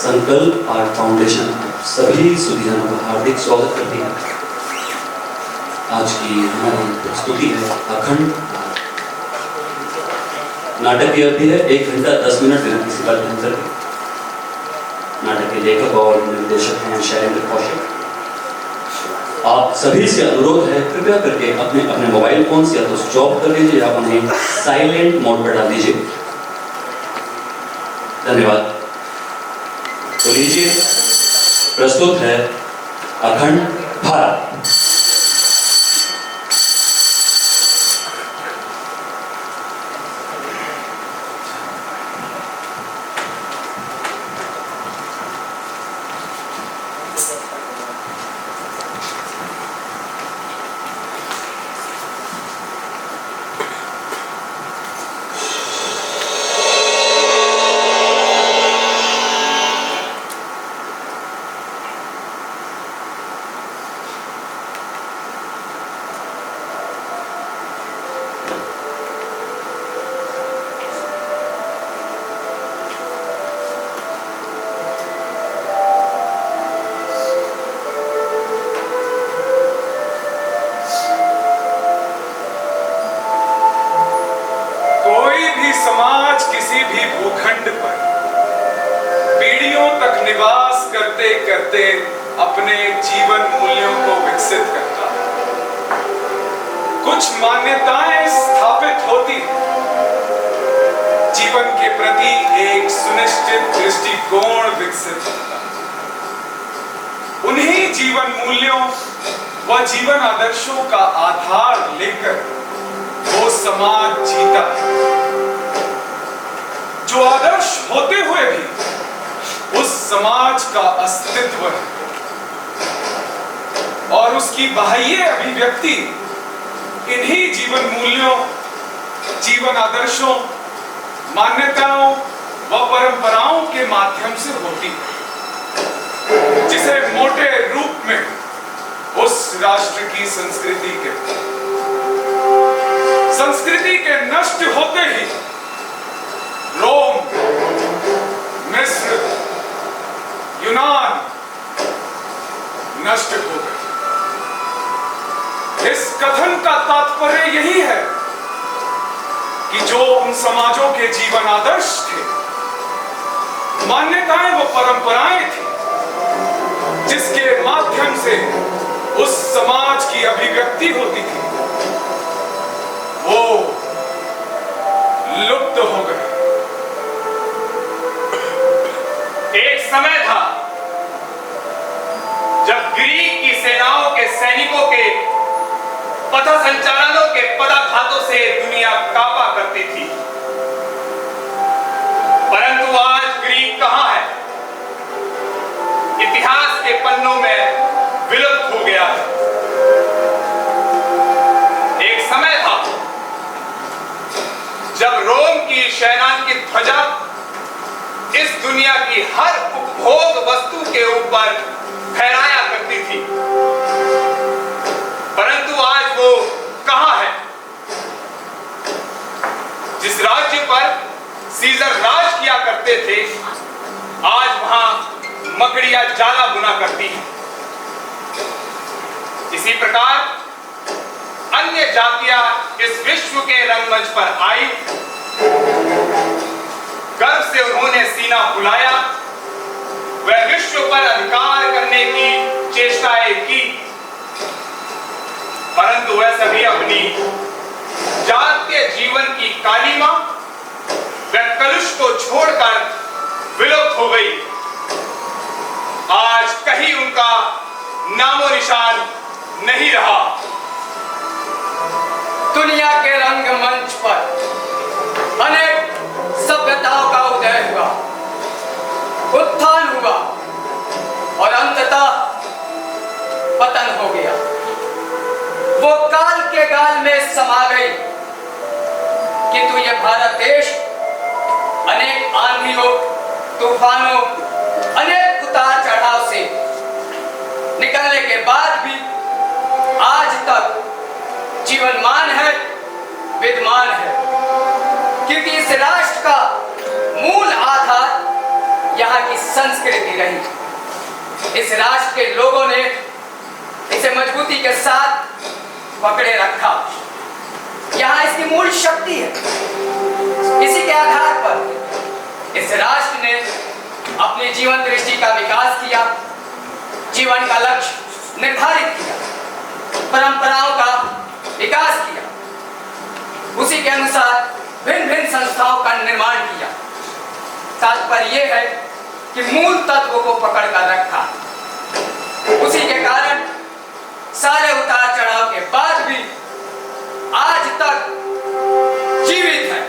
संकल्प art foundation सभी सुधीजनों का हार्दिक स्वागत करती है। आज की हमारी प्रस्तुति है अखंड। नाटक की अवधि है 1 घंटा 10 मिनट बिना किसी कालांतर के। नाटक के लेखक और निर्देशक हैं शैलेंद्र कौशिक। आप सभी से अनुरोध है, कृपया करके अपने अपने मोबाइल फोन या तो स्विच ऑफ कर लीजिए या उन्हें साइलेंट मोड पर डाल दीजिए। धन्यवाद। तो लीजिए, प्रस्तुत है अखंड भारत। समाज किसी भी भूखंड पर पीढ़ियों तक निवास करते करते अपने जीवन मूल्यों को विकसित करता है। कुछ मान्यताएं स्थापित होती हैं, जीवन के प्रति एक सुनिश्चित दृष्टिकोण विकसित होता है। उन्हीं जीवन मूल्यों व जीवन आदर्शों का आधार लेकर वो समाज जीता है। जो आदर्श होते हुए भी उस समाज का अस्तित्व है और उसकी बाह्य अभिव्यक्ति इन्हीं जीवन मूल्यों, जीवन आदर्शों, मान्यताओं व परंपराओं के माध्यम से होती है, जिसे मोटे रूप में उस राष्ट्र की संस्कृति कहते हैं। संस्कृति के नष्ट होते ही रोम, मिस्र, यूनान नष्ट हो गए। इस कथन का तात्पर्य यही है कि जो उन समाजों के जीवन आदर्श थे, मान्यताएं व परंपराएं थी, जिसके माध्यम से उस समाज की अभिव्यक्ति होती थी, वो लुप्त हो गए। एक समय था जब ग्रीक की सेनाओं के सैनिकों के पथ संचालनों के पदाघातों से दुनिया कांपा करती थी, परंतु आज ग्रीक कहां है? इतिहास के पन्नों में विलुप्त हो गया है। एक समय था जब रोम की सेनान की ध्वजा इस दुनिया की हर उपभोग वस्तु के ऊपर फहराया करती थी, परंतु आज वो कहां है? जिस राज्य पर सीजर राज किया करते थे, आज वहां मकड़ियां जाला बुना करती हैं। इसी प्रकार अन्य जातियां इस विश्व के रंगमंच पर आई, गर्व से उन्होंने सीना फुलाया, वह विश्व पर अधिकार करने की चेष्टाएं की, परंतु वह सभी अपनी जातीय जीवन की कालीमा व कलुष को छोड़कर विलुप्त हो गई। आज कहीं उनका नामो निशान नहीं रहा। दुनिया के रंगमंच पर अनेक सभ्यताओं का उदय हुआ, उत्थान हुआ और अंततः पतन हो गया। वो काल के गाल में समा गई, किंतु ये भारत देश अनेक आंधियों, तूफानों, अनेक उतार चढ़ाव से निकलने के बाद भी आज तक जीवनमान है, विद्यमान है, क्योंकि इस राष्ट्र का मूल आधार यहाँ की संस्कृति इस राष्ट्र के लोगों ने इसे मजबूती के साथ पकड़े रखा। यहाँ इसकी मूल शक्ति है। इसी के आधार पर इस राष्ट्र ने अपनी जीवन दृष्टि का विकास किया, जीवन का लक्ष्य निर्धारित किया, परंपराओं का विकास किया, उसी के अनुसार भिन्न भिन्न संस्थाओं का निर्माण किया। तात्पर्य यह है कि मूल तत्व को पकड़ कर रखा। उसी के कारण सारे उतार चढ़ाव के बाद भी आज तक जीवित है।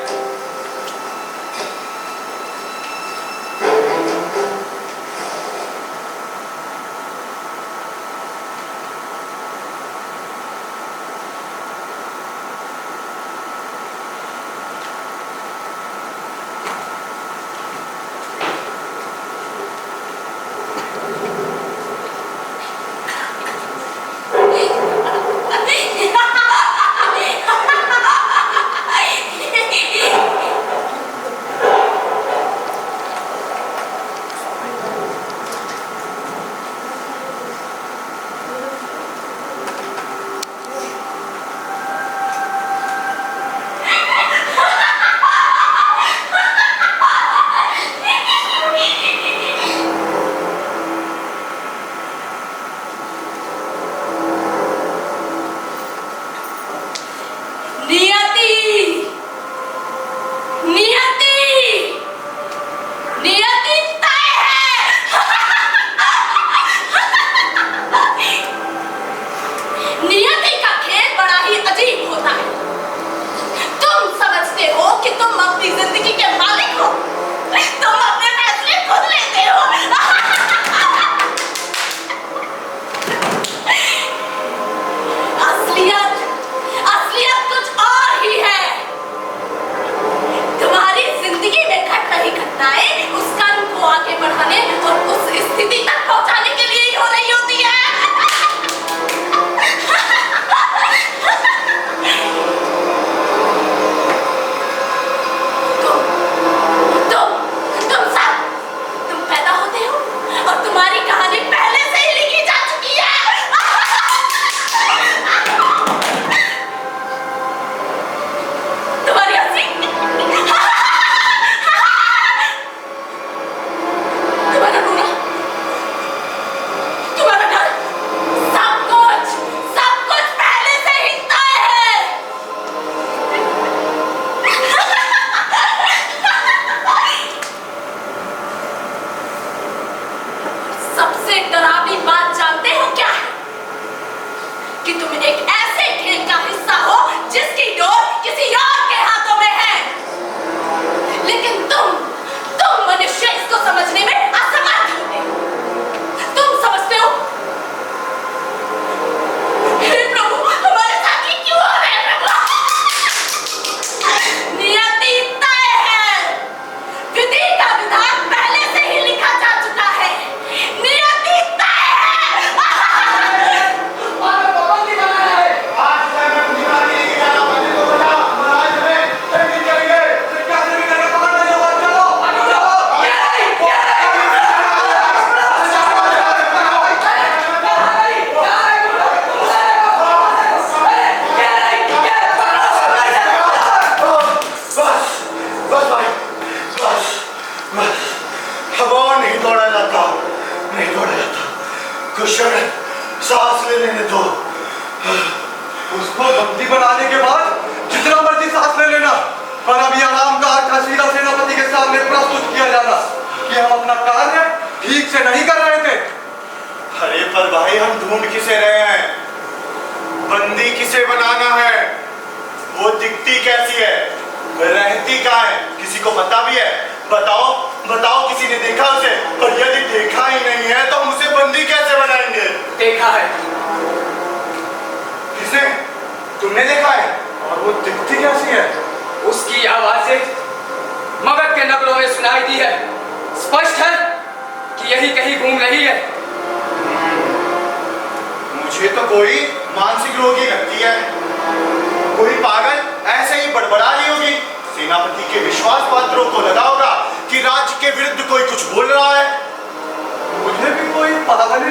मुझे भी कोई पागल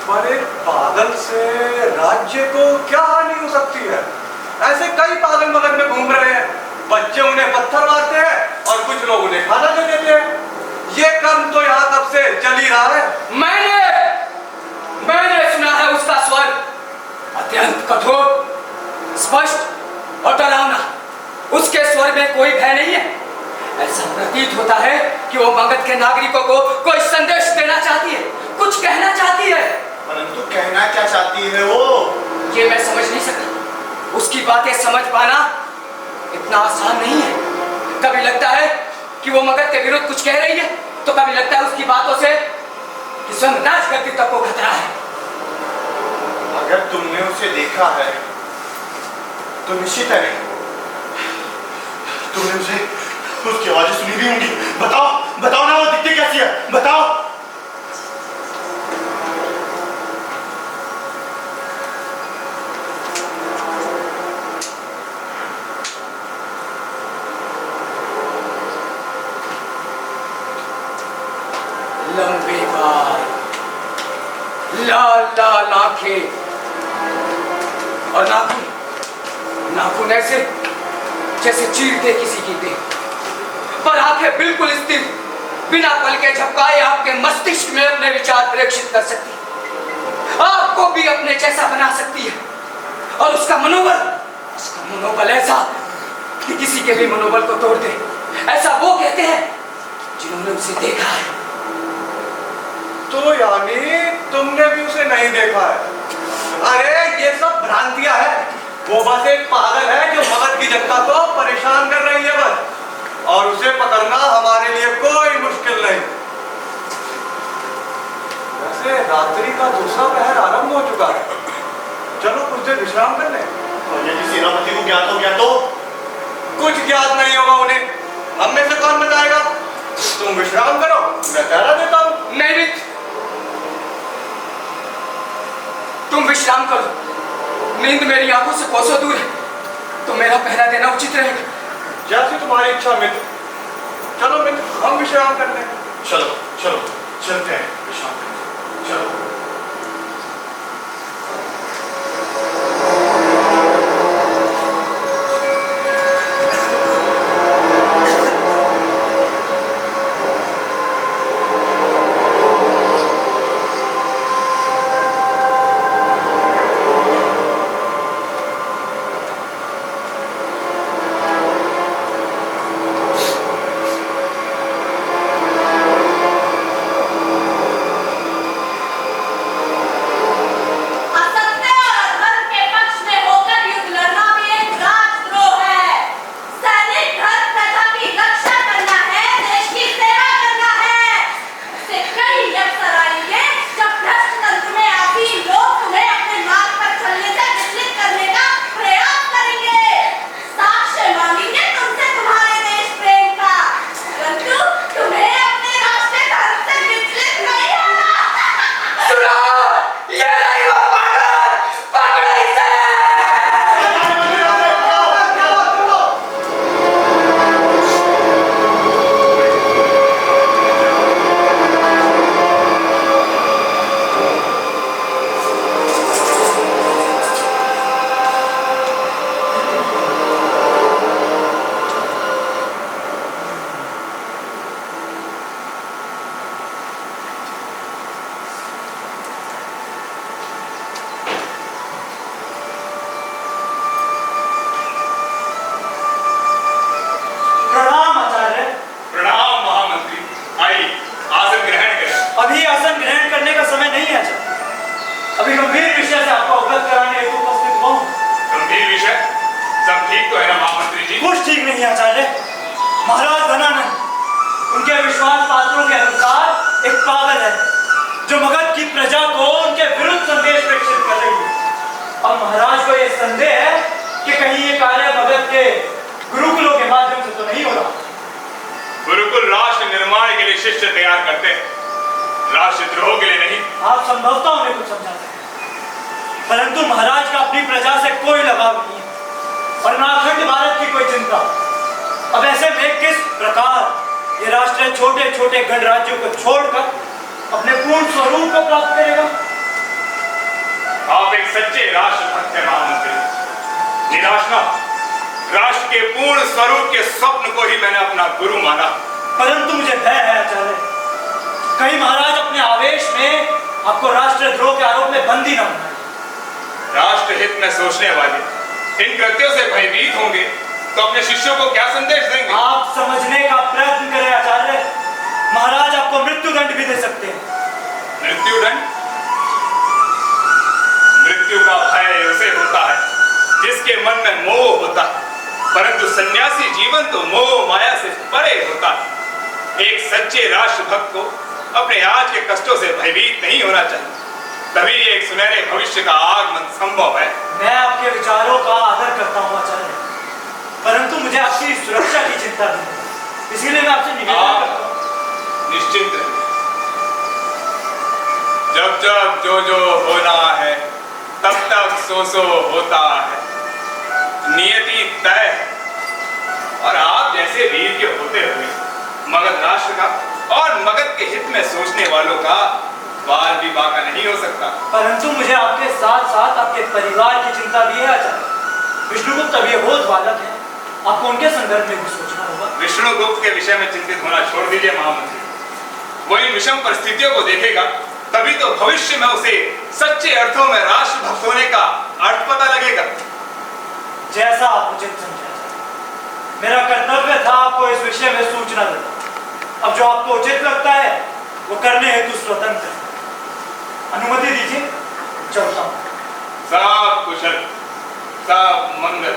पर एक पागल से राज्य को क्या हानि हो सकती है? ऐसे कई पागल मगध में घूम रहे हैं, बच्चे उन्हें पत्थर मारते हैं और कुछ लोग उन्हें खाना दे देते हैं। ये कर्म तो यहाँ कब से चल ही रहा है। मैंने सुना है उसका स्वर अत्यंत कठोर, स्पष्ट और डरावना। उसके स्वर में कोई भय नहीं है। ऐसा प्रतीत होता है कि वो मगध के नागरिकों को कोई संदेश देना चाहती है, कुछ कहना चाहती है। परंतु कहना क्या चाहती है वो? ये मैं समझ नहीं सकता। उसकी बातें समझ पाना इतना आसान नहीं है। कभी लगता है कि वो मगध के विरुद्ध कुछ कह रही है, तो कभी लगता है उसकी बातों से कि स्वयं राजगद्दी तक को खतरा है। अगर तुमने उसे देखा है तो निश्चित है तुमने उसकी आवाजें सुनी भी होंगी। बताओ ना, वो दिखती कैसी है, बताओ। लंबे बाल, लाल लाल आंखें और नाखून ऐसे जैसे चीरते किसी की देह, पर आंखें बिल्कुल स्थिर, बिना पल के झपकाए आपके मस्तिष्क में अपने विचार प्रेषित कर सकती है, आपको भी अपने जैसा बना सकती है। और उसका मनोबल ऐसा कि किसी के भी मनोबल को तोड़ दे, ऐसा वो कहते हैं जिन्होंने उसे देखा है। तो यानी तुमने भी उसे नहीं देखा है? अरे ये सब भ्रांतियां हैं। वो बस एक पागल है जो मगध की जनता को परेशान कर रही है बस, और उसे पकड़ना हमारे लिए कोई मुश्किल नहीं। वैसे रात्रि का दूसरा पहर आरंभ हो चुका है, चलो कुछ देर विश्राम कर लें। और यदि सेनापति को ज्ञात हो गया तो? कुछ ज्ञात नहीं होगा उन्हें, हम में से कौन बताएगा? तुम विश्राम करो, मैं पहरा देता हूँ। नहीं, तुम विश्राम करो। नींद मेरी आंखों से कोसों दूर है, तो मेरा पहरा देना उचित रहेगा। जैसी तुम्हारी इच्छा मित्र। चलो मित्र, हम विश्राम करते हैं। चलो चलते हैं, विश्राम करते हैं। चलो। आप एक सच्चे राष्ट्रभक्त हैं महामंत्री। निराश ना, राष्ट्र के पूर्ण स्वरूप के स्वप्न को ही मैंने अपना गुरु माना। परंतु मुझे भय है आचार्य, कहीं महाराज अपने आवेश में आपको राष्ट्रद्रोह के आरोप में बंदी न बनाए। राष्ट्रहित में सोचने वाले इन कृत्यों से भयभीत होंगे तो अपने शिष्यों को क्या संदेश देंगे? आप समझने का प्रयत्न करें आचार्य, महाराज आपको मृत्युदंड भी दे सकते हैं। मृत्युदंड? मृत्यु का भय उसे होता है जिसके मन में मोह होता है, परंतु सन्यासी जीवन तो मोह माया से परे होता है। एक सच्चे राष्ट्रभक्त को अपने आज के कष्टों से भयभीत नहीं होना चाहिए, तभी एक सुनहरे भविष्य का आगमन संभव है। मैं आपके विचारों का आदर करता हूँ आचार्य, परंतु मुझे आपकी सुरक्षा की चिंता है, इसीलिए मैं आपसे निवेदन करता हूँ। निश्चिंत रहिए, जब जब जो जो होना है तब तक सो होता है। नियति तय है और आप जैसे वीर के होते हुए मगध राष्ट्र का और मगध के हित में सोचने वालों का बाल भी बाका नहीं हो सकता। परंतु मुझे आपके साथ साथ आपके परिवार की चिंता भी है आचार्य। विष्णुगुप्त अभी बहुत बालक है, आपको उनके संदर्भ में भी सोचना होगा। विष्णुगुप्त के विषय में चिंतित होना छोड़ दीजिए महामंत्री, वो इन विषम परिस्थितियों को देखेगा तभी तो भविष्य में उसे सच्चे अर्थों में राष्ट्रभक्त होने का अर्थ पता लगेगा। जैसा आप उचित समझे, मेरा कर्तव्य था आपको इस विषय में सूचना देना। अब जो आपको उचित लगता है वो करने हेतु स्वतंत्र है। अनुमति दीजिए, चलता हूं। सब कुशल, सब मंगल।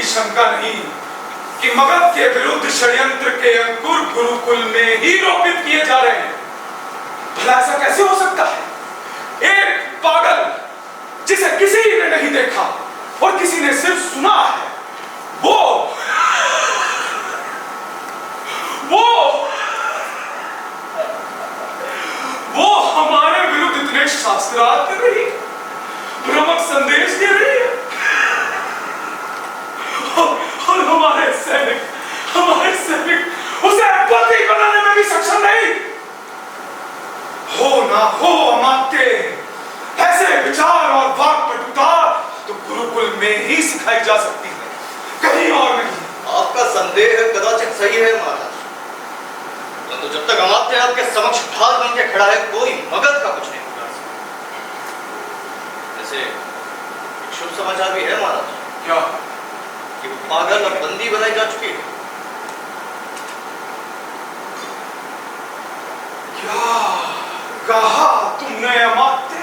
शंका नहीं कि मगध के विरुद्ध षड्यंत्र के अंकुर गुरुकुल में ही रोपित किए जा रहे हैं। भला ऐसा कैसे हो सकता है? एक पागल जिसे किसी ने नहीं देखा और किसी ने सिर्फ सुना है, वो हमारे विरुद्ध इतने शास्त्रार्थ कर रही है, भ्रामक संदेश दे रही है। और हमारे सैनिक उसे बंदी बनाने में भी सक्षम नहीं। हो ना हो अमात्य, ऐसे विचार और वाक्पटुता तो गुरुकुल में ही सिखाई जा सकती है, कहीं और नहीं। आपका संदेह कदाचित सही है महाराज, परंतु जब तक अमात्य आपके समक्ष ढाल बन के खड़ा है, कोई मगध का कुछ नहीं बिगाड़ सकता। वैसे शुभ समाचार भी है महाराज। क्या? कि वो पागल और बंदी बनाई जा चुकी है। क्या कहा तुमने अमात्य?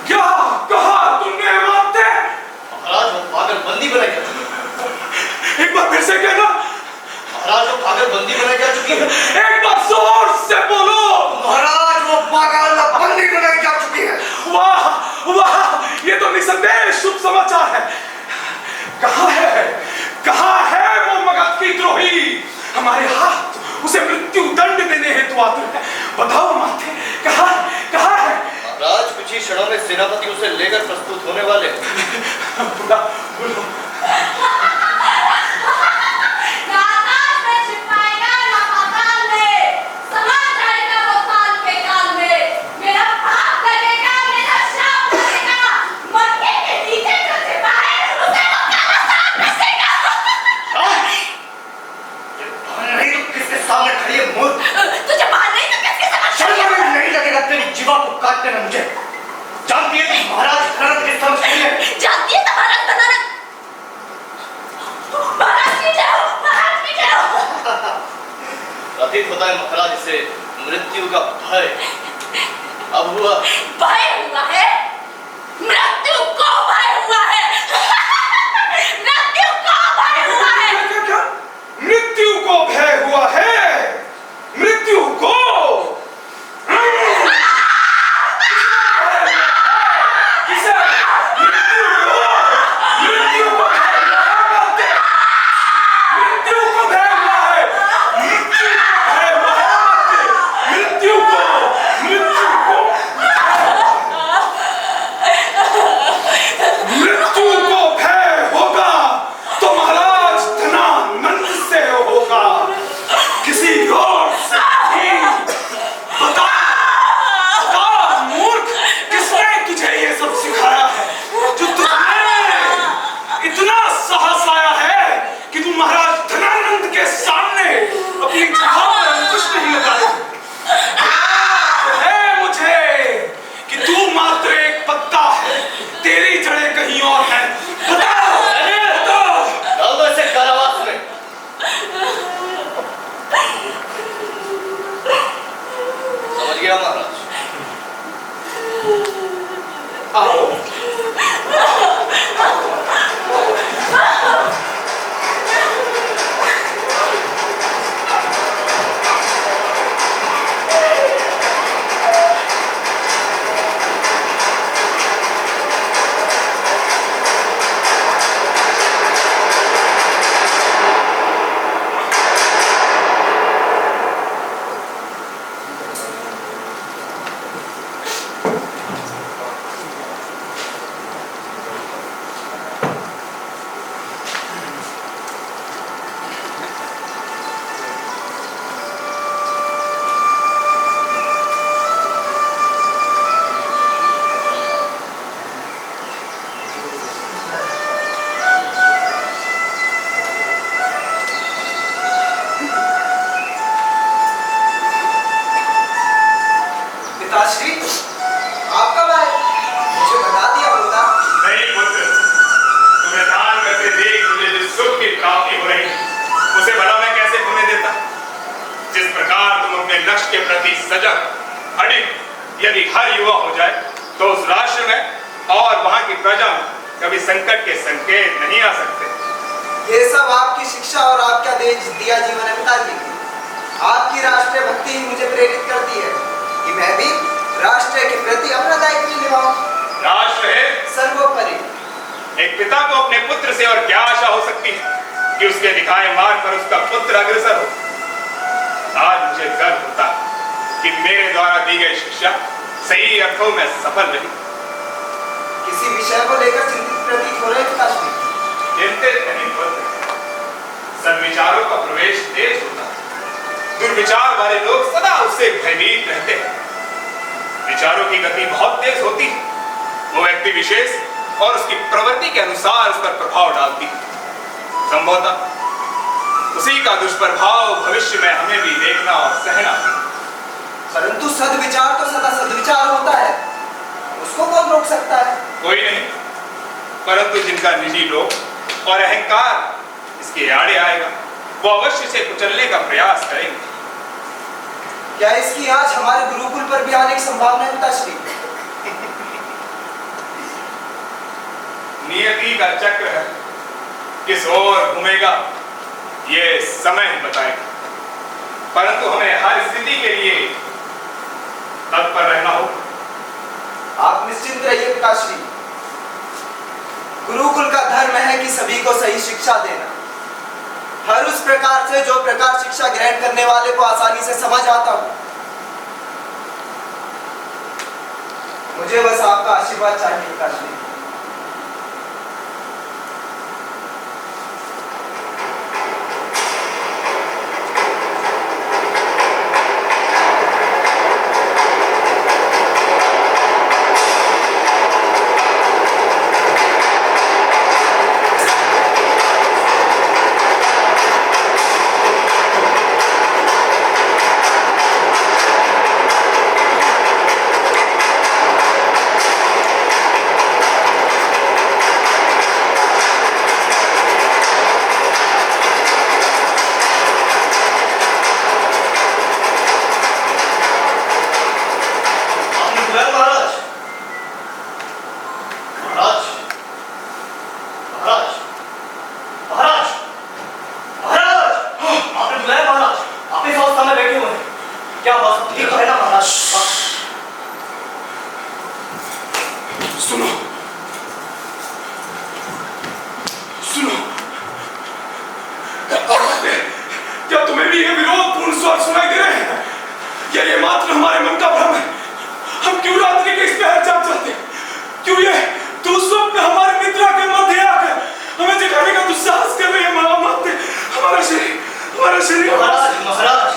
क्या कहा तुमने अमात्य? महाराज वो पागल बंदी बनाई जा चुकी है। एक बार फिर से कहना। महाराज वो पागल बंदी बनाई जा चुकी है। एक बार जोर से बोलो। महाराज वो पागल बंदी बनाई जा चुकी है। वाह वाह, ये तो निसंदेह शुभ समाचार है। कहाँ है वो मगध की द्रोही? हमारे हाथ उसे मृत्यु दंड देने हेतु आतुर है। बताओ माथे, कहाँ है? महाराज कुछ ही क्षणों में सेनापति उसे लेकर प्रस्तुत होने वाले। बोलो। काटने में मुझे जानती है कि महाराज भरत के समक्ष नहीं है। जानती है तो महाराज बनाना। महाराज की जय हो। प्रतीत होता है महाराज इसे मृत्यु का भय अब हुआ। भय हुआ है? मृत्यु को भय हुआ है। मृत्यु को भय हुआ है। क्या? मृत्यु को भय हुआ है? मृत्यु को? नियति का चक्र है, किस ओर घूमेगा ये समय बताएगा, परंतु हमें हर स्थिति के लिए तत्पर रहना होगा। आप निश्चिंत रहिए प्रकाश जी। गुरुकुल का धर्म है कि सभी को सही शिक्षा देना। हर उस प्रकार से जो प्रकार शिक्षा ग्रहण करने वाले को आसानी से समझ आता हो। मुझे बस आपका आशीर्वाद चाहिए प्रकाश जी। क्या तुम्हें भी ये विरोधपूर्ण स्वर सुनाई दे रहे हैं? या ये मात्र हमारे मन का भ्रम है? हम क्यों रात्रि के इस पहर जाग जाते हैं? क्यों ये दुस्वप्न हमारे निद्रा के मध्य आकर हमें जगाने का दुस्साहस कर रहे हैं? माते हमारा शरीर महाराज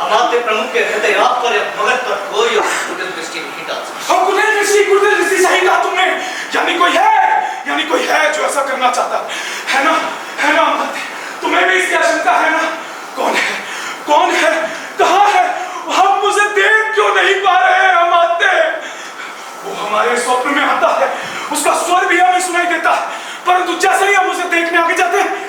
अमात्य प्रमुख के हृदय आप पर भगत पर कोई कुटिल दृष्टि नहीं डाल सकता। हम कुटिल दृष्टि सही कहा तुमने। यानी कोई है जो ऐसा करना चाहता है ना अमात्य? तुम्हें भी इसकी आशंका है ना? कौन है? कहाँ है? हम उसे देख क्यों नहीं पा रहे हैं अमात्य? वो हमारे स्वप्न में आता है, उसका स्वर भी हमें सुनाई देता है, परंतु जैसे ही हम उसे देखने आगे जाते हैं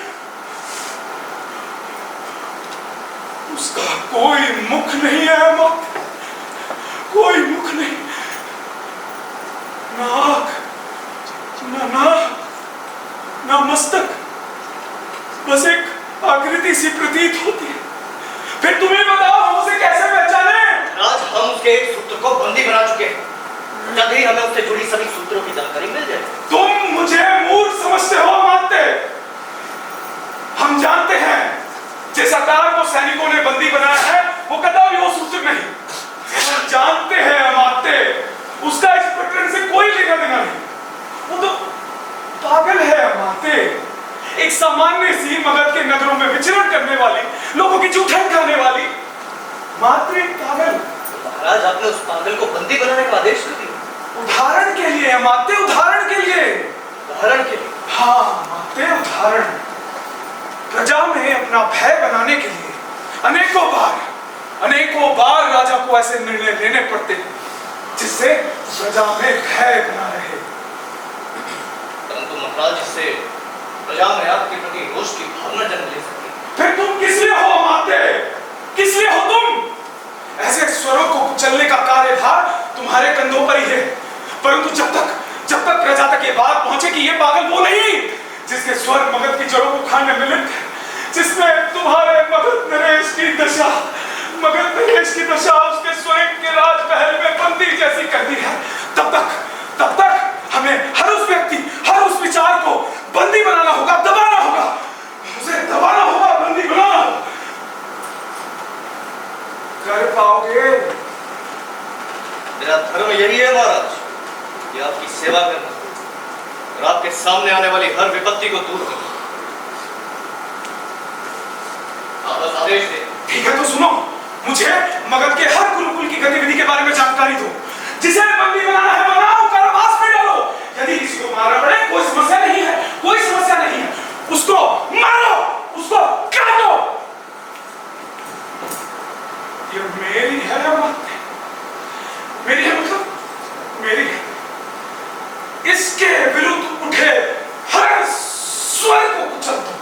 उसका कोई मुख नहीं है अमात्य, कोई मुख नहीं, ना आँख, ना मस्तक, बस एक आकृति सी प्रतीत होती है। फिर तुम्हें बताओ हम उसे कैसे पहचाने? आज हम उसके एक सूत्र को बंदी बना चुके हैं, जल्द ही हमें उससे जुड़ी सभी सूत्रों की जानकारी मिल जाए। तुम मुझे मूर्ख समझते हो अमात्य? हम जानते हैं जिस आकार को सैनिकों ने बंदी बनाया है वो कदापि वो सूत्र नहीं। हम जानते हैं अमात्य, उसका इस प्रकरण से कोई लेना देना नहीं। वो तो पागल है अमात्य, एक सामान्य सी मगध के नगरों में विचरण करने वाली, लोगों की जूठन खाने वाली मात्र एक पागल। महाराज आपने उस पागल को बंदी बनाने का आदेश कर दिया? उदाहरण के लिए अमात्य, उदाहरण के लिए। हाँ अमात्य, उदाहरण। प्रजा में अपना भय बनाने के लिए अनेकों बार राजा को ऐसे निर्णय लेने पड़ते हैं जिससे प्रजा में भय बना रहे। परंतु महाराज, इससे प्रजा में आपके प्रति रोष की भावना जन्म ले सकती है। फिर तुम किस लिए हो अमात्य? किस लिए हो तुम? ऐसे स्वरों को कुचलने का कार्यभार तुम्हारे कंधों पर ही है, परंतु जब तक प्रजा तक ये बात पहुंचे कि ये पागल वो नहीं जिसके स्वर मगध की जड़ों को खाने में लिप्त है, जिसमें तुम्हारे मगध नरेश की दशा उसके स्वयं के राजमहल में बंदी जैसी कर दी है, तब तक हमें हर उस व्यक्ति, हर उस विचार को बंदी बनाना होगा, दबाना होगा, उसे दबाना होगा, बंदी बनाना होगा। कर पाओगे? मेरा धर्म यही है महाराज कि आपकी सेवा करना और आपके सामने आने वाली हर विपत्ति को दूर करना। आप बस आदेश दें। ठीक है तो सुनो, मुझे मगध के हर गुरुकुल की गतिविधि के बारे में जानकारी दो। जिसे बंदी बनाना है बनाओ, कारावास में डालो। यदि किसी को मारना पड़े कोई समस्या नहीं है, उसको मारो, उसको काटो। ये मेरी है अमात्य, मेरी है मतलब मेरी है। इसके विरुद्ध उठे हर स्वर को कुचल दो।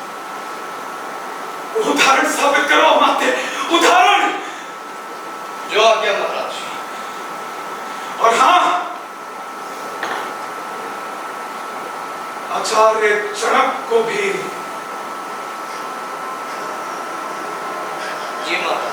उदाहरण साबित करो अमात्य, उदाहरण। जो आज्ञा महाराज। और हाँ, आचार्य जनक को भी। जी महाराज।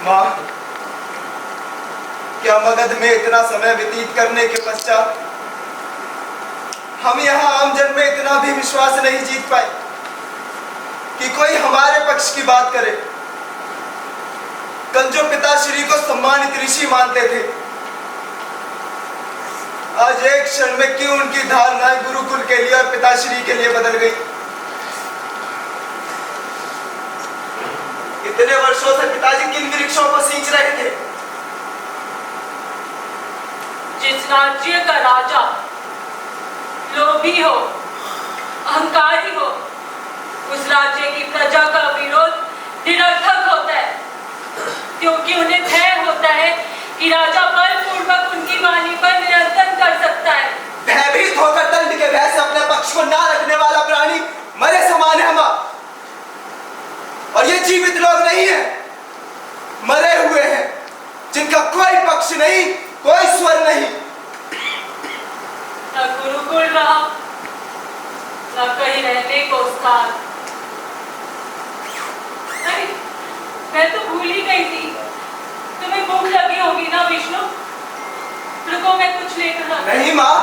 माँ, क्या मगध में इतना समय व्यतीत करने के पश्चात हम यहाँ आम जन में इतना भी विश्वास नहीं जीत पाए कि कोई हमारे पक्ष की बात करे। कल जो पिताश्री को सम्मानित ऋषि मानते थे, आज एक क्षण में क्यों उनकी धारणाएं गुरुकुल के लिए और पिताश्री के लिए बदल गई। इतने वर्षों से पिताजी किन वृक्षों को सींच रहे थे? जिस राज्य का राजा लोभी हो, अहंकारी हो, उस राज्य की प्रजा का विरोध निरर्थक होता है, क्योंकि उन्हें भय होता है कि राजा बलपूर्वक उनकी वाणी पर नियंत्रण कर सकता है। भयभीत होकर दंड के भय से अपने पक्ष को ना रखने वाला प्राणी मरे समान है मां। और ये जीवित लोग नहीं है, मरे हुए हैं, जिनका कोई पक्ष नहीं, कोई स्वर नहीं। न गुरुकुल रहा, न कहीं रहने को स्थान। अरे, मैं तो भूल ही गई थी, तुम्हें भूख लगी होगी ना विष्णु? रुको, मैं कुछ लेकर आती हूं। नहीं माँ,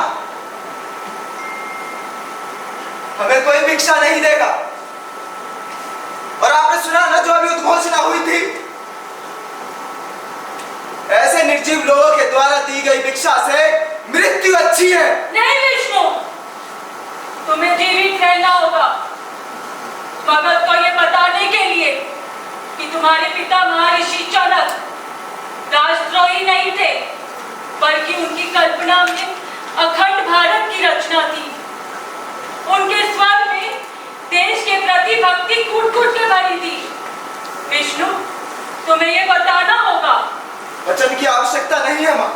हमें कोई भिक्षा नहीं देगा। और आपने सुना ना जो अभी उद्घोषणा हुई थी, ऐसे निर्जीव लोगों के द्वारा दी गई भिक्षा से मृत्यु अच्छी है। नहीं विष्णु, तुम्हें जीवित रहना होगा, मगध को ये बताने के लिए कि तुम्हारे पिता महर्षि चनक राष्ट्रद्रोही नहीं थे, बल्कि उनकी कल्पना में अखंड भारत की रचना थी। उनके स्वर में देश के प्रति भक्ति कूट-कूट के भरी थी। विष्णु, तुम्हें ये बताना होगा। वचन की आवश्यकता नहीं है मां।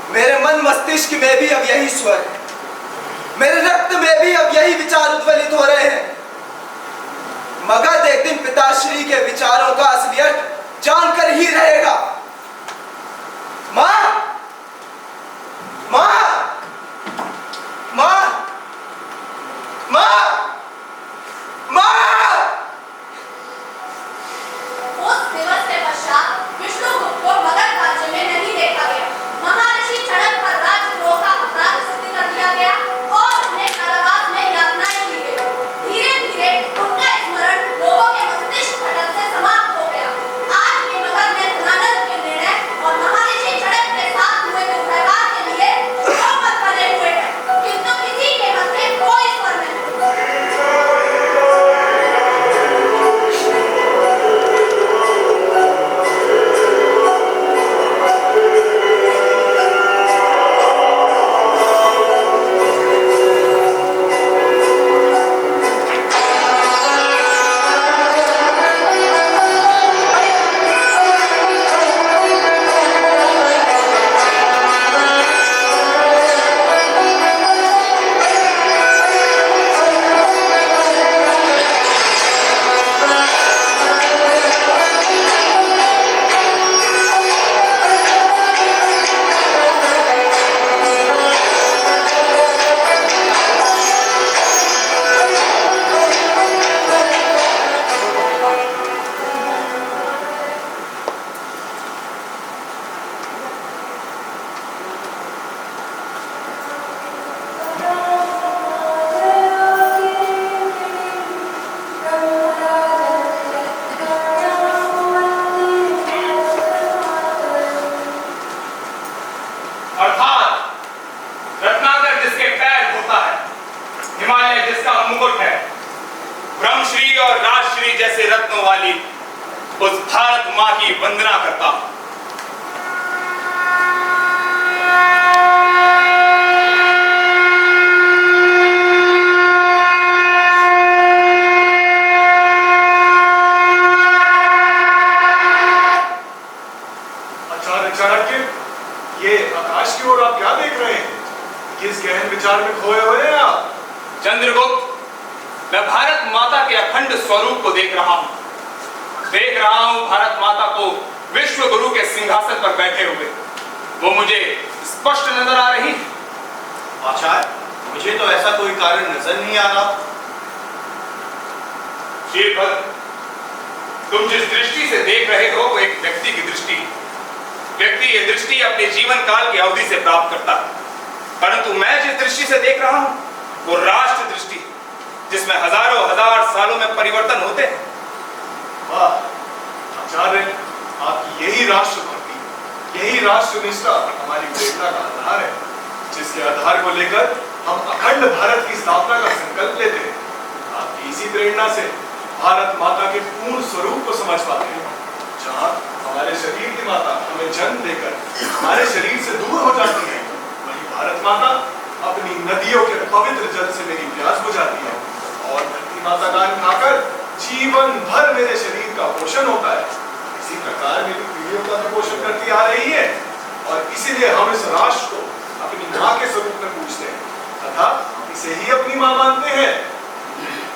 मेरे मन मस्तिष्क में भी अब यही स्वर है, मेरे रक्त में भी अब यही विचार उद्वलित हो रहे हैं। मगध एक दिन पिताश्री के विचारों का असलियत जानकर ही रहेगा। मां, मां, मां, मां, मां। उस दिवस के पश्चात विष्णुगुप्त को मगध राज्य में नहीं देखा गया। महर्षि चनक पर राजद्रोह का अपराध सिद्ध कर दिया गया और उन्हें कारावास में यातनाएं दी पद्मश्री और राजश्री जैसे रत्नों वाली उस भारत माँ की वंदना करता हूं। आचार्य चाणक्य, ये आकाश की ओर आप क्या देख रहे हैं? किस गहन विचार में खोए हुए हैं आप? चंद्रगुप्त, मैं भारत माता के अखंड स्वरूप को देख रहा हूं। देख रहा हूं भारत माता को विश्व गुरु के सिंहासन पर बैठे हुए। वो मुझे स्पष्ट नजर आ रही। आचार्य, मुझे तो ऐसा कोई कारण नजर नहीं आ रहा। शीलभद्र, तुम जिस दृष्टि से देख रहे हो वो एक व्यक्ति की दृष्टि है। व्यक्ति ये दृष्टि अपने जीवन काल की अवधि से प्राप्त करता है, परंतु मैं जिस दृष्टि से देख रहा हूं वो राष्ट्र दृष्टि, जिसमें हजारों हजार सालों में परिवर्तन होते हैं। वाह आचार्य, आपकी यही राष्ट्र भक्ति, यही राष्ट्र निष्ठा हमारी प्रेरणा का आधार है, जिसके आधार को लेकर हम अखंड भारत की स्थापना का संकल्प लेते हैं। आपकी इसी प्रेरणा से भारत माता के पूर्ण स्वरूप को समझ पाते हैं। जहाँ हमारे शरीर की माता हमें जन्म देकर हमारे शरीर से दूर हो जाती है, वहीं भारत माता अपनी नदियों के पवित्र जल से मेरी प्यास बुझाती है और धरती माता का अन्न खाकर जीवन भर मेरे शरीर का पोषण होता है। इसी प्रकार मेरी पीढ़ियों का भी पोषण करती आ रही है और इसीलिए हम इस राष्ट्र को अपनी माँ के स्वरूप में पूजते हैं तथा इसे ही अपनी माँ मानते हैं।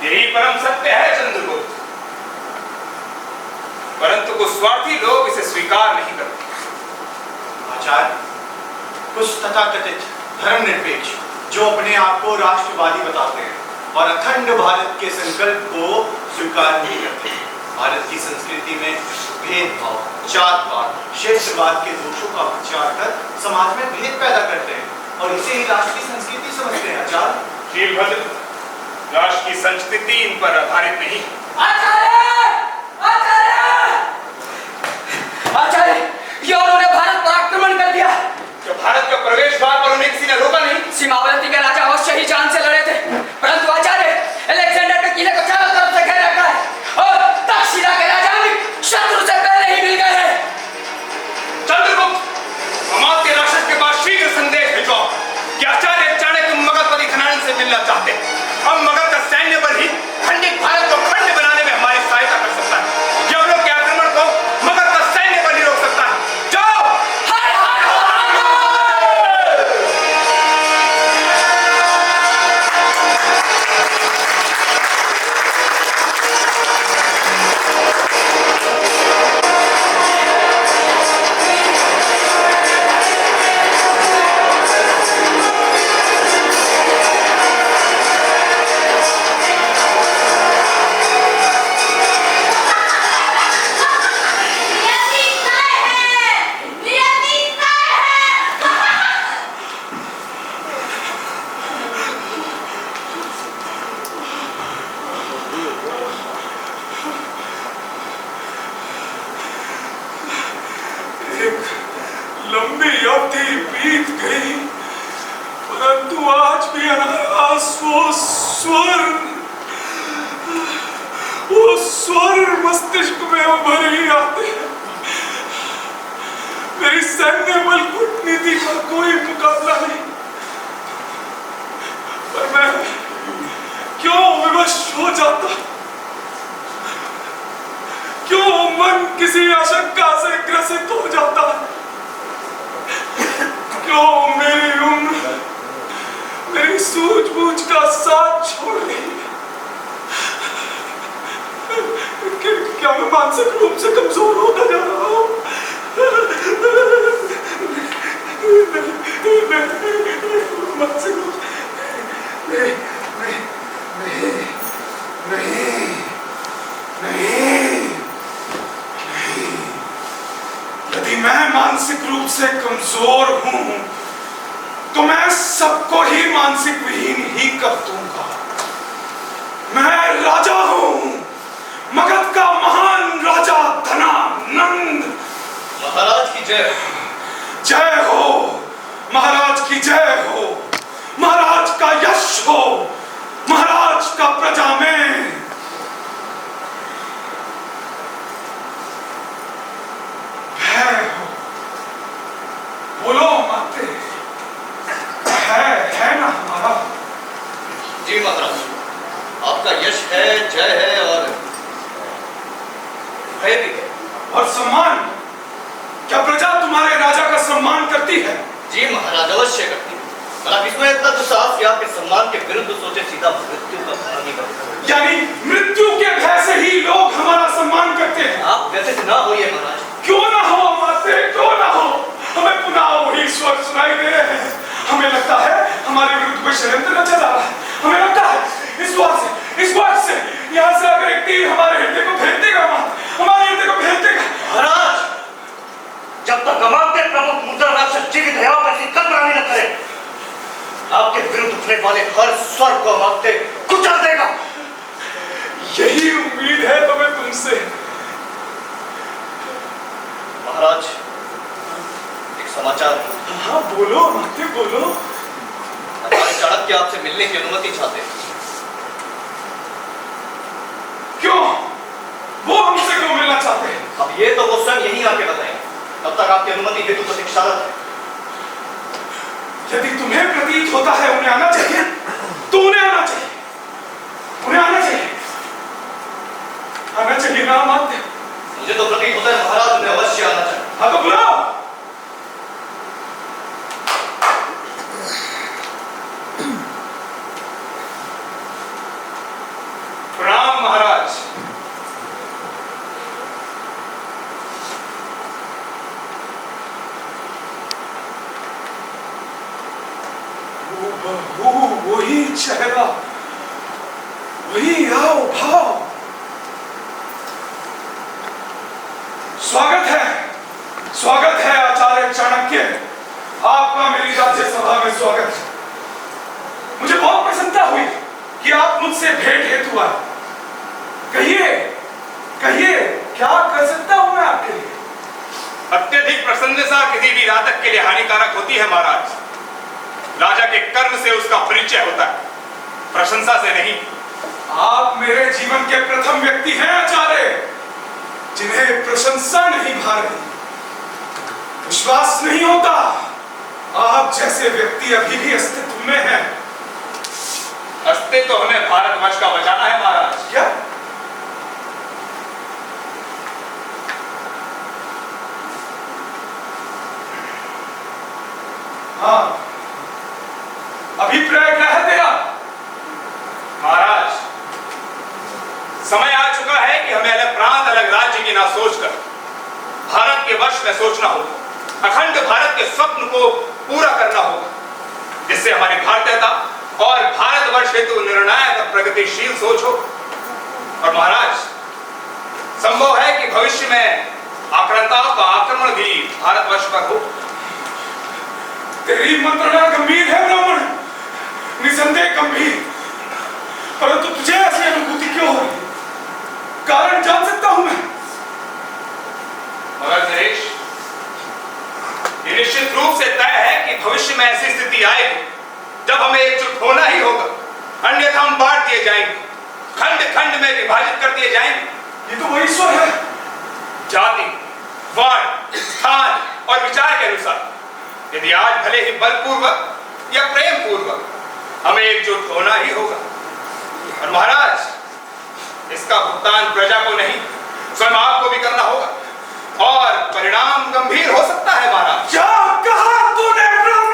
यही परम सत्य है चंद्रगुप्त, परंतु कुछ स्वार्थी लोग इसे स्वीकार नहीं करते। आचार्य, कुछ तथाकथित धर्मनिरपेक्ष जो अपने आप को राष्ट्रवादी बताते हैं और अखंड भारत के संकल्प को स्वीकार नहीं करते, भारत की संस्कृति में भेदभाव, जातवाद, क्षेत्रवाद के दोषों का प्रचार कर समाज में भेद पैदा करते हैं और इसे ही राष्ट्र की संस्कृति समझते हैं। आचार्य, शीलभद्र, राष्ट्र की संस्कृति इन पर आधारित नहीं। आचार्य, ये उन्होंने भारत पर आक्रमण कर दिया। क्या भारत का प्रवेश द्वार पर उन्हें किसी ने रोका नहीं? सीमावर्ती के राजा अवश्य ही जान से लड़े थे, परंतु आचार्य, अलेक्जेंडर के किले को चारों तरफ से घेर रखा है और तक्षशिला के राजा भी शत्रु से पहले ही मिल गए हैं। चंद्रगुप्त, अमात्य राक्षस के पास शीघ्र संदेश भिजवाओ कि आचार्य चाणक्य मगधपति घनानंद से मिलना चाहते हैं। हम मगध का सैन्य बल ही खंडित भारत को खंड बनाने में हमारी सहायता कर सकता है। यवनों के आक्रमण को मगध का सैन्य बल ही रोक सकता है। जाओ! लंबी अवधि बीत गई, परंतु आज भी अनायास वो स्वर मस्तिष्क में उभर ही आते हैं। मेरी सैन्य बल कूटनीति का कोई मुकाबला नहीं, पर मैं क्यों विवश हो जाता, क्यों मन किसी आशंका से ग्रसित हो जाता, क्यों मेरी उम्र मेरी सूझबूझ का साथ छोड़ रही है। क्या मैं मानसिक रूप से कमजोर होता जा रहा हूँ? मानसिक रूप नहीं। यदि मैं मानसिक रूप से कमजोर हूं तो मैं सबको ही मानसिक विहीन ही कर दूंगा। मैं राजा हूं, मगध का महान राजा धनानंद। महाराज की जय। जय हो महाराज की, जय हो महाराज का यश हो महाराज का प्रजा में। जय है और भय भी है। और सम्मान, क्या प्रजा तुम्हारे राजा का सम्मान करती है? जी महाराज, अवश्य करती है। पर इसमें इतना दुस्साहस कि आपके सम्मान के विरुद्ध सोचे सीधा मृत्यु का भय नहीं करते। यानी मृत्यु के भय से ही लोग हमारा सम्मान करते हैं। आप वैसे ना होइए महाराज। क्यों ना हो माते, क्यों ना हो, हमें पुनः वही स्वर सुनाई दे रहे हैं। हमें लगता है हमारे विरुद्ध कोई षड्यंत्र न चल रहा है। हमें लगता है इस बार से यहाँ से अगर एक तीर हमारे हृदय को भेज देगा, हमारे हृदय को भेज देगा। महाराज, जब तक हमारे प्रमुख मुद्रा राक्षस जीवित है आप ऐसी कल्पना न करें। आपके विरुद्ध उठने वाले हर स्वर को आपके कुचल देगा। यही उम्मीद है तुम्हें तुमसे। महाराज, एक समाचार। हाँ बोलो माते, बोलो। आचार्य चाणक्य आपसे मिलने की अनुमति चाहते हैं। क्यों? वो हमसे क्यों मिलना चाहते हैं? अब ये तो वो स्वयं यही आके बताएं। तब तक आपकी अनुमति हेतु प्रतीक्षारत है। यदि तुम्हें प्रतीत होता है उन्हें आना चाहिए, तो उन्हें आना चाहिए, उन्हें आना चाहिए, आना चाहिए ना माते? मुझे तो प्रतीत होता है महाराज उन्हें अवश्य आना चाहिए। हाँ तो बुलाओ। प्रणाम महाराज। वही चेहरा, वही आओ भाव। स्वागत है आचार्य चाणक्य, आपका मेरी राज्यसभा में स्वागत है। मुझे बहुत प्रसन्नता हुई कि आप मुझसे भेंट हेतु आए। कहिए क्या कर सकता हूं मैं आपके लिए? अत्यधिक प्रसन्नता किसी भी राजक के लिए हानिकारक होती है महाराज। राजा के कर्म से उसका परिचय होता है, प्रशंसा से नहीं। आप मेरे जीवन के प्रथम व्यक्ति हैं आचार्य, जिन्हें प्रशंसा नहीं भा रही, विश्वास नहीं होता। आप जैसे व्यक्ति अभी भी अस्तित्व में हैं। अस्तित्व हमें भारतवर्ष का बचाना है महाराज। क्या? हाँ, अभिप्राय क्या है तेरा? महाराज, समय आ चुका है कि हमें अलग प्रांत अलग राज्य की ना सोचकर भारत के वश में सोचना होगा। अखंड भारत के स्वप्न को पूरा करना होगा, जिससे हमारी भारतीयता और भारतवर्ष हेतु निर्णायक प्रगतिशील सोच हो। और महाराज, संभव है कि भविष्य में आक्रांताओं का आक्रमण भी भारतवर्ष पर हो। तेरी मंत्रणा गंभीर है ब्राह्मण, निसंदेह गंभीर, परंतु तुझे ऐसी अनुभूति क्यों हो रही? कारण जान सकता हूं मैं? मगर नरेश, ये निश्चित रूप से तय है कि भविष्य में ऐसी स्थिति आएगी जब हमें एकजुट होना ही होगा, अन्यथा हम बांट दिए जाएंगे, खंड खंड में विभाजित कर दिए जाएंगे। ये तो वही ईश्वर है। जाति, वर्ण, स्थान और विचार के अनुसार यदि आज भले ही बलपूर्वक या प्रेम पूर्वक हमें एकजुट होना ही होगा। और महाराज, इसका भुगतान प्रजा को नहीं स्वयं आपको भी करना होगा और परिणाम गंभीर हो सकता है महाराज। क्या कहा तूने ब्राह्मण?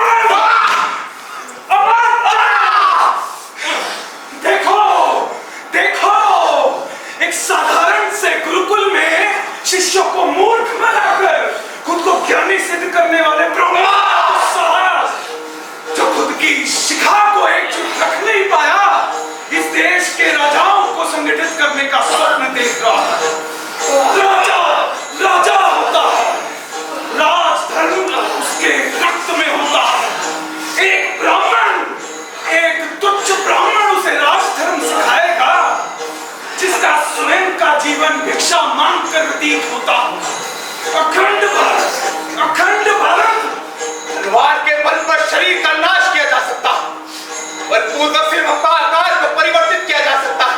देखो, एक साधारण से गुरुकुल में शिष्यों को मूर्ख बनाकर खुद को ज्ञानी सिद्ध करने वाले ब्राह्मण, जो खुद की शिखा को एकजुट रख नहीं पाया, इस देश के राजाओं को संगठित करने का स्वप्न देख रहा है। राजा होता है, राजधर्म उसके रक्त में होता है। एक ब्राह्मण, एक तुच्छ ब्राह्मण उसे राजधर्म सिखाएगा जिसका स्वयं का जीवन भिक्षा मांग कर व्यतीत होता हो। अखंड भारत तलवार के बल पर शरीर का नाश किया जा सकता है, बलपूर्वक सिर्फ आकार को परिवर्तित किया जा सकता है,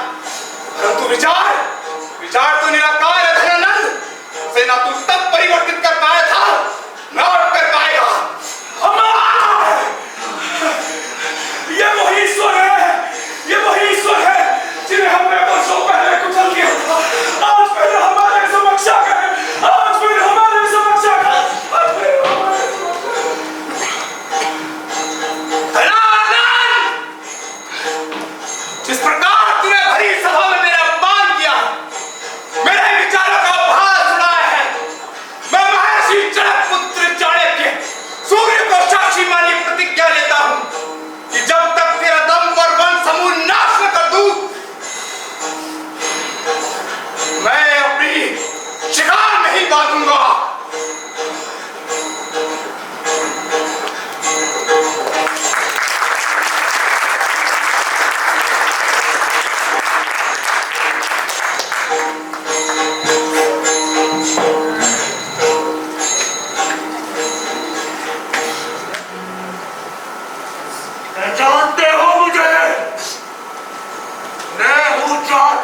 परंतु विचार तो निराकार है धनानंद। उसे ना तू तब परिवर्तित कर पाया था, ना अब कर पाएगा। ये वही ईश्वर है जिन्हें हमने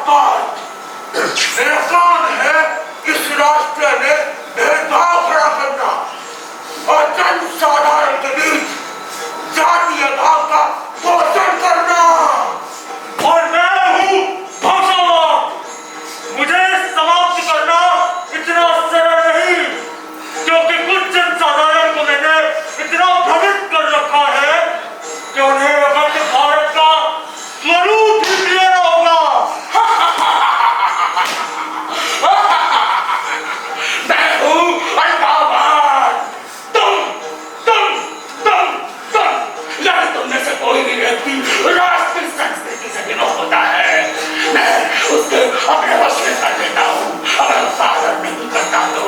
बात। मेरा काम है इस राष्ट्र में भेदभाव खड़ा करना और जन साधारण के बीच जातीय भाव का पोषण करना। और मैं हूँ भाषावाद। मुझे समाप्त करना इतना सरल नहीं, क्योंकि कुछ जनसाधारण को मैंने इतना भ्रमित कर रखा है कि उन्हें अखंड भारत का स्वरूप ही क्लियर होगा। मैं हूँ अलगाववाद। यदि तुम में से कोई भी व्यक्ति राष्ट्र संस्कृति से विमुख होता है, मैं उसके अपने वश में कर लेता हूँ। अगर वो साधन नहीं करता तो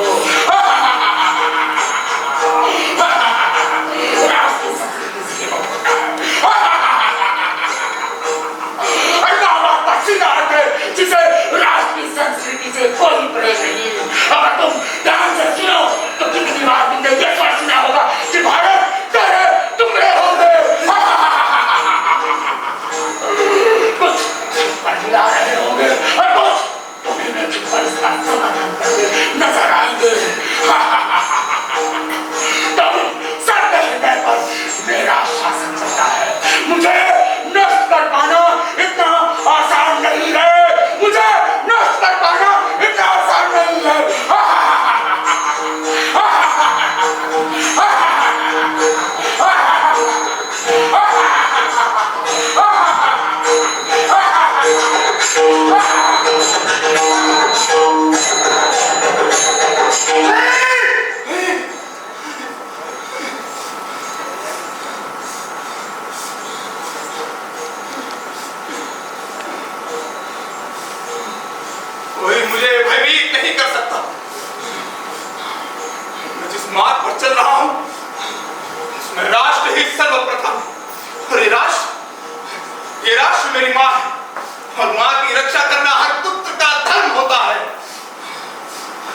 राष्ट्र संस्कृति से विमुख होता है। अलगाववाद का सीधा अर्थ है जिसे राष्ट्रीय संस्कृति से कोई प्रेम नहीं। अगर तुम ध्यान से सुनो तो कितनी बार तुमने ये स्वर सुना होगा कि भारत तेरे टुकड़े होंगे। कुछ बदला रहे होंगे और कुछ तुम्हें मैं पर इसका समाधान करके नजर आएंगे। तुम सबके हृदय पर मेरा शासन चलता है। मुझे नष्ट कर पाना इतना आसान नहीं है। मुझे नष्ट कर पाना इतना आसान नहीं है। कोई मुझे भयभीत नहीं कर सकता। मैं जिस मार्ग पर चल रहा हूं उसमें राष्ट्र ही सर्वप्रथम। और ये राष्ट्र मेरी माँ है और माँ की रक्षा करना हर पुत्र का धर्म होता है।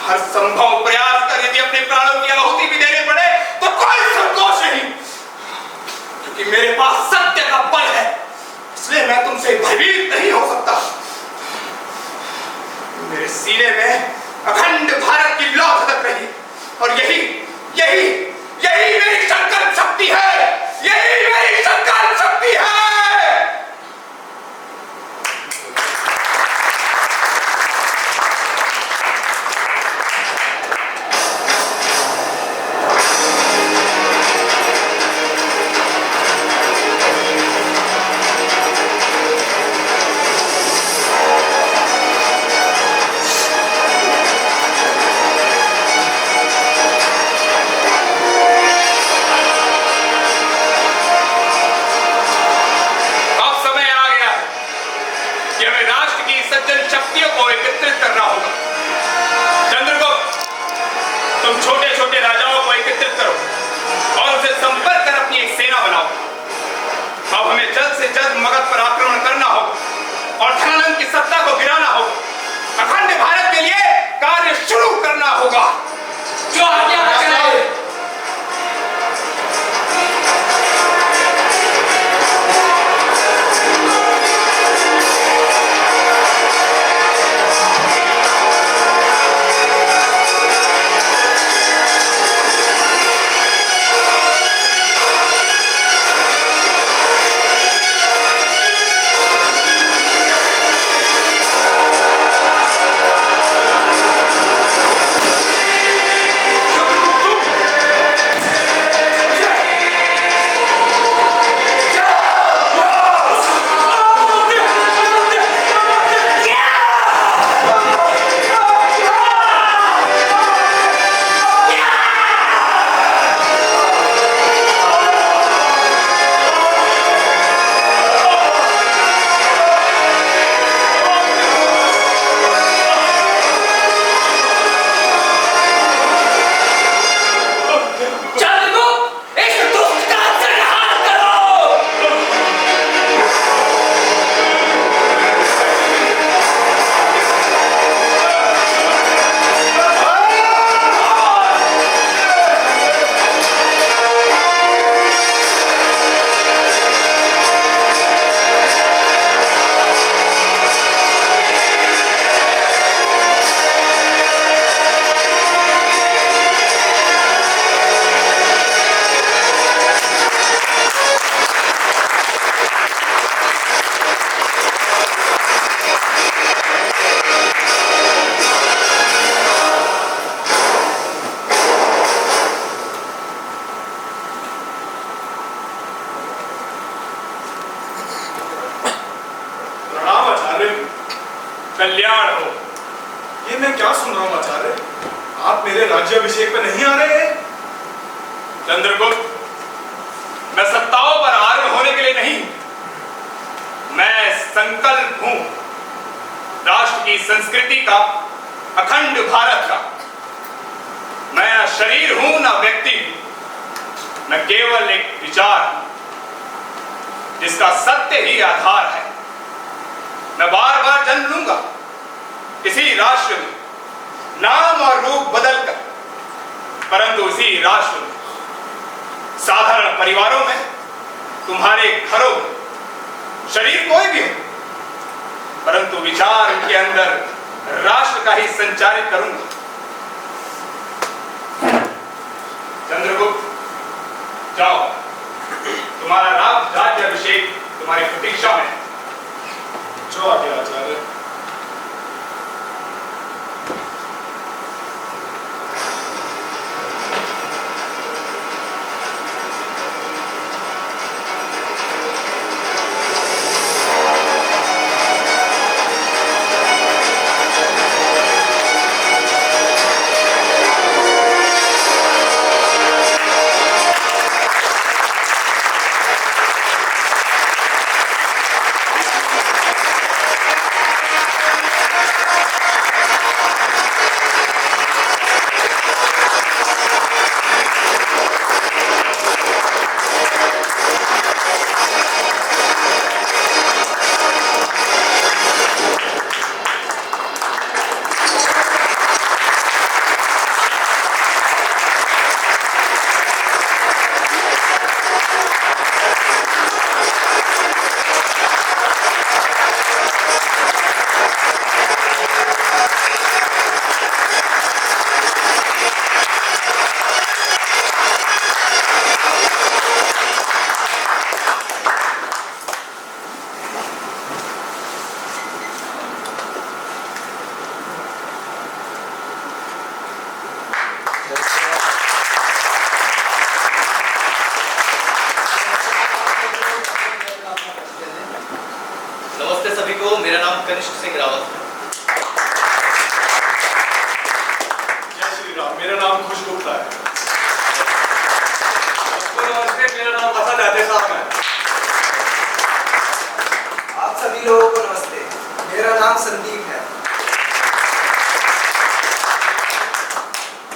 हर संभव प्रयास कर यदि अपने प्राणों की आहुति भी देने पड़े तो कोई संकोच नहीं, क्योंकि मेरे पास सत्य का बल है। इसलिए मैं तुमसे भयभीत नहीं हो सकता। मेरे सीने में अखंड भारत की लौ धड़क रही और यही यही यही मेरी संकल्प शक्ति है। यही मेरी संकल्प शक्ति है। कल्याण हो। ये मैं क्या सुन रहा हूँ आचार्य? आप मेरे राज्याभिषेक पे नहीं आ रहे हैं? चंद्रगुप्त, मैं सत्ताओं पर आरूढ़ होने के लिए नहीं, मैं संकल्प हूं राष्ट्र की संस्कृति का, अखंड भारत का। मैं न शरीर हूं न व्यक्ति हूं, मैं केवल एक विचार हूं जिसका सत्य ही आधार है। मैं बार बार जन्म लूंगा इसी राष्ट्र में, नाम और रूप बदलकर, परंतु इसी राष्ट्र में, साधारण परिवारों में, तुम्हारे घरों में, शरीर कोई भी हो, परंतु विचार उनके अंदर राष्ट्र का ही संचारित करूंगा। चंद्रगुप्त, जाओ, तुम्हारा राज्याभिषेक तुम्हारी प्रतीक्षा में। जो आगे आचार्य। नमस्ते सभी को, मेरा नाम कनिष्क सिंह रावत है। जय श्री राम, मेरा नाम खुश गुप्ता है। नमस्ते, मेरा नाम असद आते साहब है। आप सभी लोगों को नमस्ते, मेरा नाम संदीप है।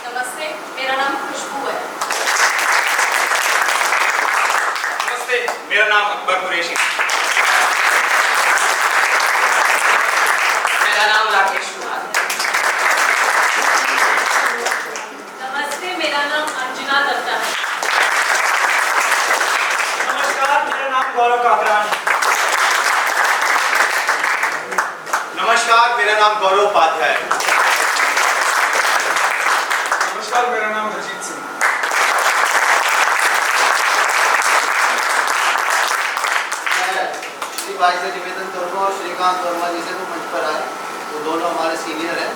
नमस्ते, मेरा नाम खुशबू है। नमस्ते, मेरा नाम अकबर कुरैशी। मेरा नाम राकेश कुमार है। नमस्ते, मेरा नाम अंजना दत्ता है। नमस्कार, मेरा नाम गौरव काकरान है। नमस्कार, मेरा नाम गौरव उपाध्याय है। नमस्कार, मेरा नाम हरजीत सिंह। श्री भाई से निवेदन करूँगा और श्रीकांत वर्मा जी से वो मंच पर आए, वो दोनों हमारे सीनियर हैं।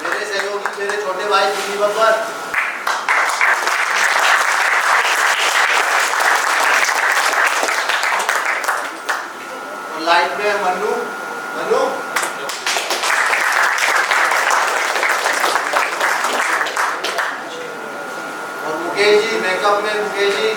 मेरे सहयोगी मेरे छोटे भाई दिलीप बब्बर, और लाइट में मन्नू मन्नू, और मुकेश जी मेकअप में मुकेश जी,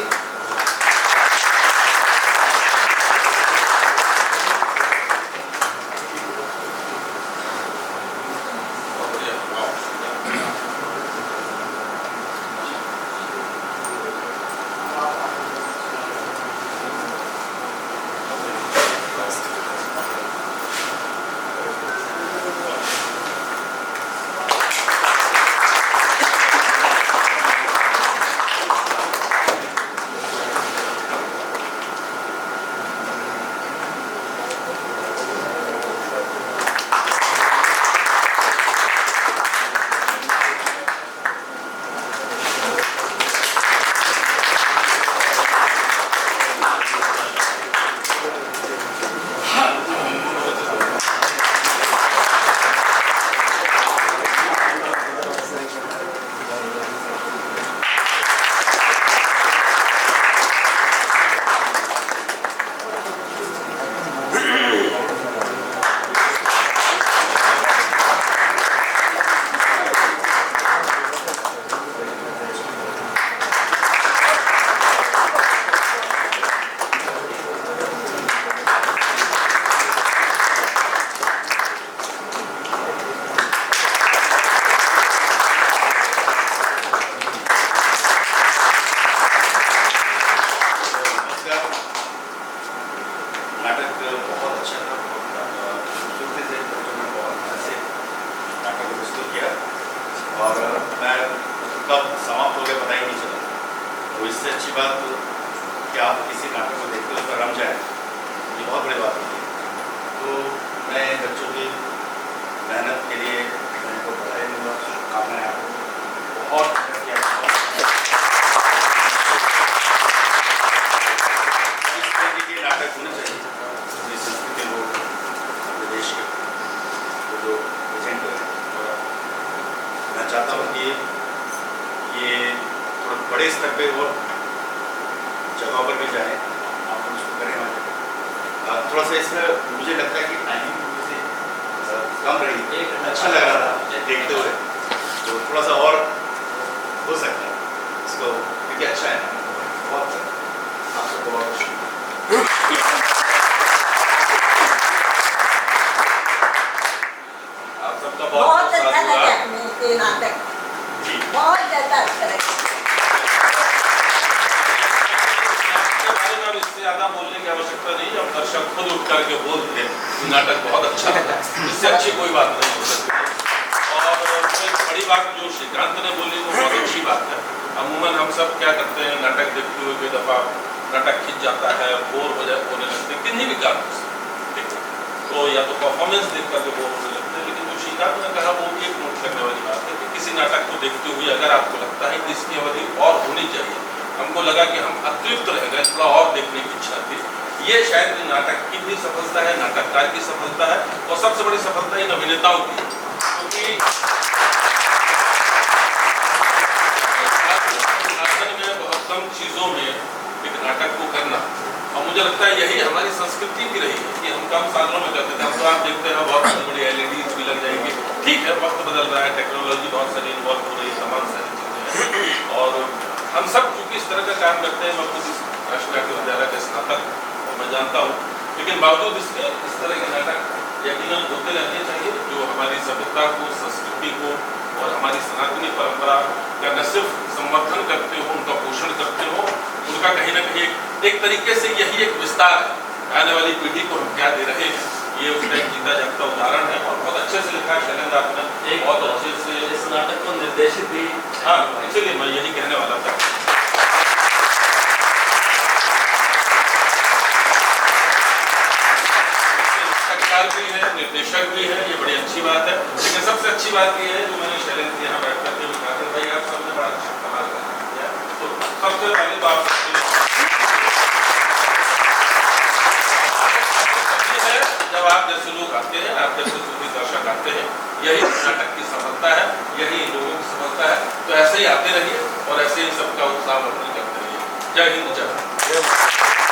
और मैं कब समाप्त हो गया पता ही नहीं चला। तो इससे अच्छी बात तो कि आप किसी नाटक को देखते हुए रम जाए, ये बहुत बड़ी बात होती है। तो मैं बच्चों की मेहनत के लिए उनको बधाई दूँगा, शुभकामनाएं आपको बहुत किया। इस तरीके के नाटक होने चाहिए अपनी संस्कृति लोग अपने देश के जो एजेंट है। और मैं चाहता हूँ कि ये थोड़ा बड़े स्तर पे और जगहों पर भी जाए, आप उसको करें। थोड़ा सा इसमें मुझे लगता है कि टाइमिंग से कम रही, अच्छा लग रहा था देखते हुए, तो थोड़ा सा और हो सकता है इसको, क्योंकि अच्छा है बहुत। आप सबको बहुत आप सबका बहुत अच्छा लगा हमें ये नाटक, बहुत ज़्यादा अच्छा लगा। इससे ज्यादा बोलने की आवश्यकता नहीं, अब दर्शक खुद उठ करके बोल दे नाटक बहुत अच्छा लगा, इससे अच्छी कोई बात नहीं हो सकती। और बड़ी बात जो श्रीकांत ने बोली वो बहुत अच्छी बात है। अमूमन हम सब क्या करते हैं, नाटक देखते हुए कई दफा नाटक खिंच जाता है, बोर होने लगते हैं किन्हीं भी कारण से, तो या तो परफॉर्मेंस देख करके बोर होने लगते हैं। लेकिन जो श्रीकांत ने कहा वो एक नोट करने वाली बात है कि किसी नाटक को देखते हुए अगर आपको लगता है कि इसकी अवधि और होनी चाहिए, हमको लगा कि हम अतृप्त रह गए, थोड़ा और देखने की इच्छा थी, ये शायद नाटक की भी सफलता है, नाटककार की सफलता है, और सबसे बड़ी सफलता इन अभिनेताओं की, क्योंकि बहुत कम चीजों में एक नाटक को करना, और मुझे लगता है यही हमारी संस्कृति भी रही है कि हम कम साधनों में करते थे। हम तो आप देखते हैं बहुत बड़ी बड़ी LED भी लग जाएंगी, ठीक है वक्त बदल रहा है, टेक्नोलॉजी बहुत सारी इन्वॉल्व हो रही है, तमाम सारी चीजें हैं, और हम सब चूंकि इस तरह का काम करते हैं, मैं खुद इस राष्ट्रीय नाट्य विद्यालय के स्नातक और मैं जानता हूँ, लेकिन बावजूद इसके इस तरह के नाटक यकीनन होते रहने चाहिए जो हमारी सभ्यता को, संस्कृति को और हमारी सनातनी परंपरा का न सिर्फ संवर्धन करते हो, उनका पोषण करते हो, उनका कहीं ना कहीं एक तरीके से यही एक विस्तार है, आने वाली पीढ़ी को हम क्या दे रहे हैं, ये उसका एक जीता जागता उदाहरण है। और बहुत अच्छे से लिखा है शैलेंद्र आपने, एक बहुत अच्छे से इस नाटक को निर्देशित भी, हाँ इसलिए मैं यही कहने वाला था। भी है, निर्देशक भी है, ये बड़ी अच्छी बात है। लेकिन सबसे अच्छी बात ये है जो मैंने शैलेंद्र यहाँ बैठ करके विकास भाई आप सबने बड़ा अच्छा कमाल किया, तो सबसे पहले बात है जब आप जैसे लोग आते हैं, आप जैसे दर्शक आते हैं, यही नाटक की सफलता है, यही लोगों की सफलता है। तो ऐसे ही आते रहिए और ऐसे ही सबका उत्साह करते रहिए। जय हिंद, जय भारत।